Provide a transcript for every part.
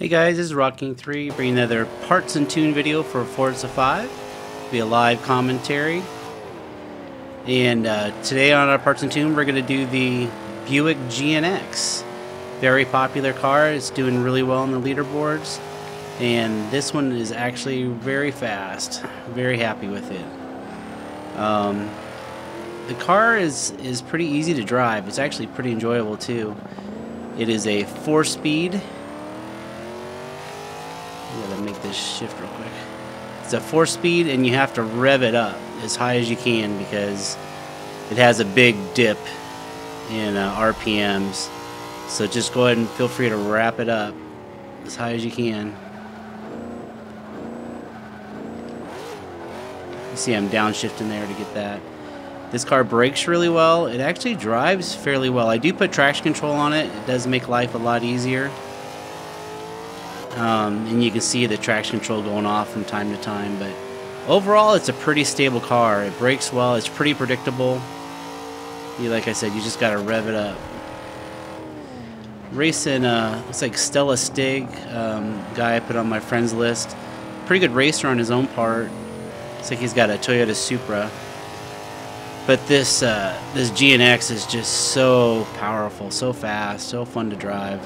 Hey guys, this is Rocking3 bringing another parts and tune video for Forza 5. It'll be a live commentary. And today on our parts and tune we're going to do the Buick GNX. Very popular car. It's doing really well on the leaderboards. And this one is actually very fast. Very happy with it. The car is pretty easy to drive. It's actually pretty enjoyable too. It is a 4-speed. I gotta make this shift real quick. It's a 4-speed and you have to rev it up as high as you can because it has a big dip in RPMs. So just go ahead and feel free to wrap it up as high as you can. You see I'm downshifting there to get that. This car brakes really well. It actually drives fairly well. I do put traction control on it. It does make life a lot easier. And you can see the traction control going off from time to time, but overall it's a pretty stable car. It brakes well, it's pretty predictable. Like I said, you just gotta rev it up. Racing looks like Stella Stig, guy I put on my friends list. Pretty good racer on his own part. Looks like he's got a Toyota Supra. But this GNX is just so powerful, so fast, so fun to drive.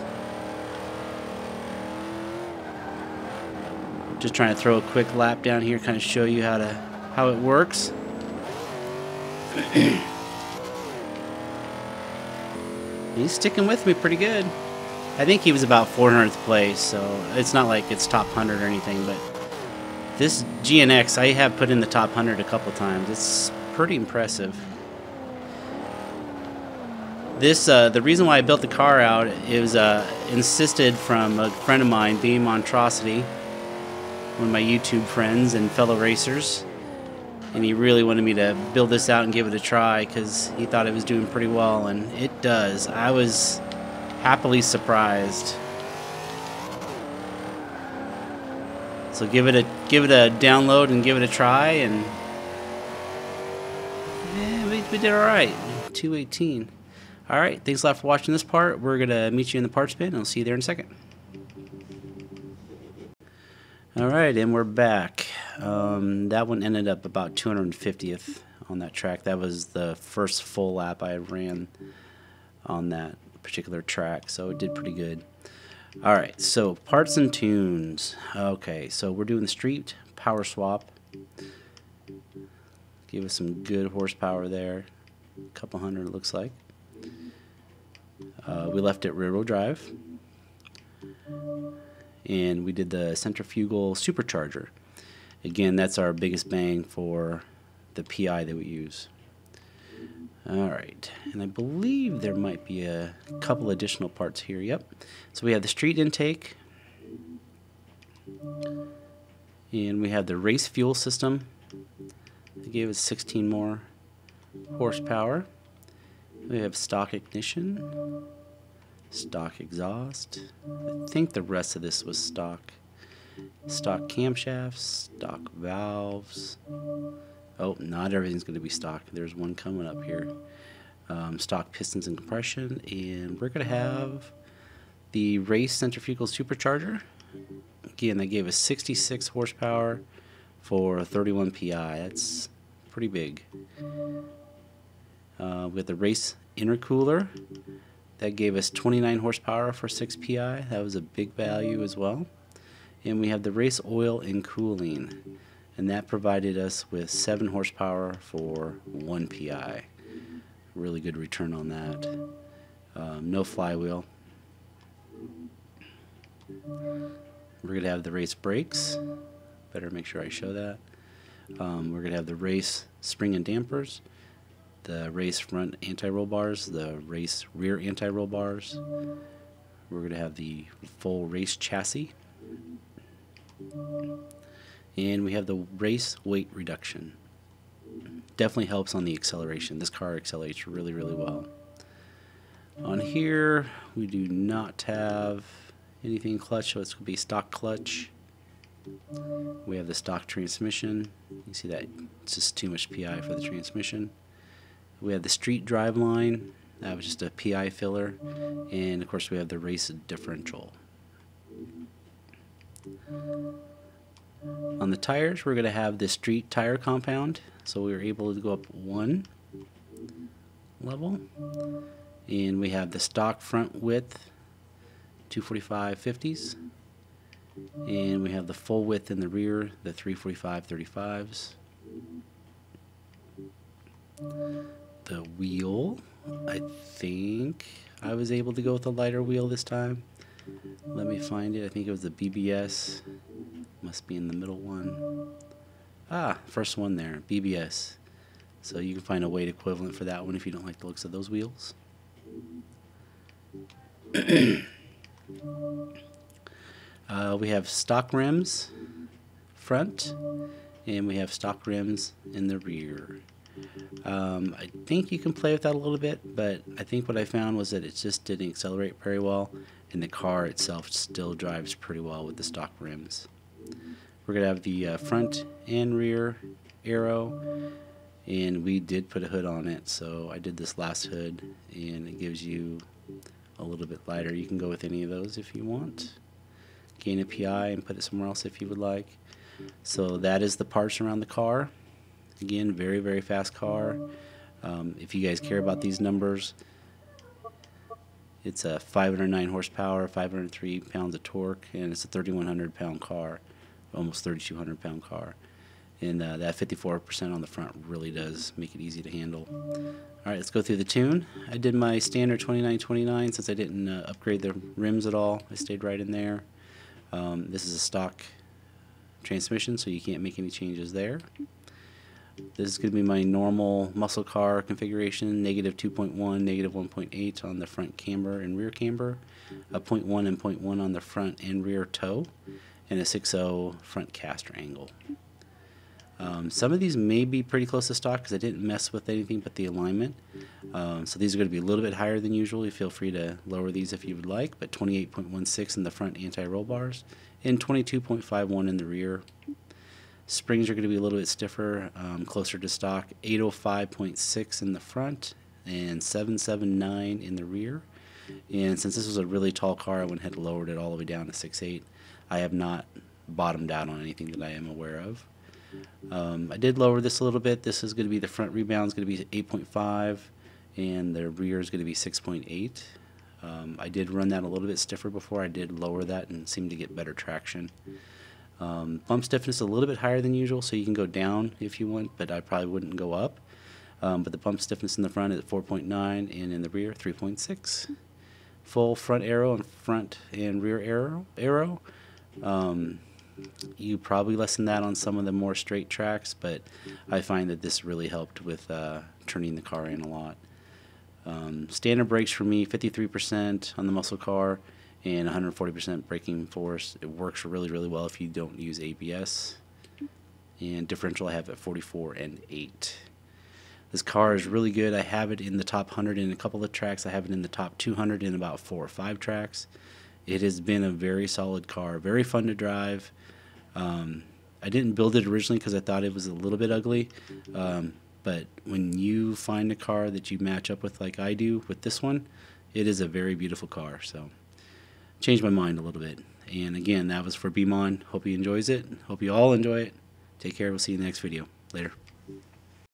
Just trying to throw a quick lap down here, kind of show you how it works. He's sticking with me pretty good. I think he was about 400th place, so it's not like it's top 100 or anything, but this GNX I have put in the top 100 a couple times. It's pretty impressive. This the reason why I built the car out, it was insisted from a friend of mine, Bmontrosity, one of my YouTube friends and fellow racers, and he really wanted me to build this out and give it a try because he thought it was doing pretty well, and it does. I was happily surprised. So give it a download and give it a try, and yeah, we did all right. 218. All right, thanks a lot for watching this part. We're gonna meet you in the parts bin, and I'll see you there in a second. Alright, and we're back. That one ended up about 250th on that track. That was the first full lap I ran on that particular track, so it did pretty good. Alright, so parts and tunes. Okay, so we're doing the street power swap. Give us some good horsepower there. A couple hundred it looks like. We left it rear-wheel drive. And we did the centrifugal supercharger. Again, that's our biggest bang for the PI that we use. Alright, and I believe there might be a couple additional parts here. Yep. So we have the street intake, and we have the race fuel system. It gave us 16 more horsepower. We have stock ignition, stock exhaust. I think the rest of this was stock. Stock camshafts, stock valves. Oh, not everything's going to be stock. There's one coming up here. Stock pistons and compression. And we're going to have the race centrifugal supercharger. Again, they gave us 66 horsepower for 31 PI. That's pretty big. We have the race intercooler. That gave us 29 horsepower for 6 PI. That was a big value as well. And we have the race oil and cooling, and that provided us with 7 horsepower for 1 PI. Really good return on that. No flywheel. We're going to have the race brakes. Better make sure I show that. We're going to have the race spring and dampers, the race front anti-roll bars, the race rear anti-roll bars. We're going to have the full race chassis. And we have the race weight reduction. Definitely helps on the acceleration. This car accelerates really, really well. On here, we do not have anything clutch, so it's going to be stock clutch. We have the stock transmission. You see that it's just too much PI for the transmission. We have the street drive line. That was just a PI filler. And of course we have the race differential. On the tires, we're going to have the street tire compound, so we were able to go up one level. And we have the stock front width 245 50s, and we have the full width in the rear, the 345 35s. The wheel, I think I was able to go with a lighter wheel this time. Let me find it. I think it was the BBS. Must be in the middle one. Ah, first one there, BBS. So you can find a weight equivalent for that one if you don't like the looks of those wheels. We have stock rims front, and we have stock rims in the rear. I think you can play with that a little bit, but I think what I found was that it just didn't accelerate very well, and the car itself still drives pretty well with the stock rims. We're going to have the front and rear aero, and we did put a hood on it, so I did this last hood, and it gives you a little bit lighter. You can go with any of those if you want. Gain a PI and put it somewhere else if you would like. So that is the parts around the car. Again, very, very fast car. If you guys care about these numbers, it's a 509 horsepower, 503 pounds of torque, and it's a 3,100 pound car, almost 3,200 pound car. And that 54% on the front really does make it easy to handle. Alright, let's go through the tune. I did my standard 2929 since I didn't upgrade the rims at all. I stayed right in there. This is a stock transmission, so you can't make any changes there. This is going to be my normal muscle car configuration, negative 2.1, negative 1.8 on the front camber and rear camber, a 0.1 and 0.1 on the front and rear toe, and a 6.0 front caster angle. Some of these may be pretty close to stock because I didn't mess with anything but the alignment. So these are going to be a little bit higher than usual. You feel free to lower these if you would like, but 28.16 in the front anti-roll bars and 22.51 in the rear. Springs are going to be a little bit stiffer, closer to stock, 805.6 in the front and 779 in the rear. And since this was a really tall car, I went ahead and lowered it all the way down to 6.8. I have not bottomed out on anything that I am aware of. I did lower this a little bit. This is going to be the front rebound is going to be 8.5 and the rear is going to be 6.8. I did run that a little bit stiffer before. I did lower that and seemed to get better traction. Bump stiffness a little bit higher than usual, so you can go down if you want, but I probably wouldn't go up. But the bump stiffness in the front is 4.9 and in the rear 3.6. Full front aero and front and rear aero. You probably lessen that on some of the more straight tracks, but I find that this really helped with turning the car in a lot. Standard brakes for me, 53% on the muscle car and 140% braking force. It works really, really well if you don't use ABS. And differential I have at 44 and 8. This car is really good. I have it in the top 100 in a couple of tracks. I have it in the top 200 in about 4 or 5 tracks. It has been a very solid car, very fun to drive. I didn't build it originally because I thought it was a little bit ugly, but when you find a car that you match up with like I do with this one, it is a very beautiful car. So changed my mind a little bit. And again, that was for BMON. Hope he enjoys it. Hope you all enjoy it. Take care. We'll see you in the next video. Later.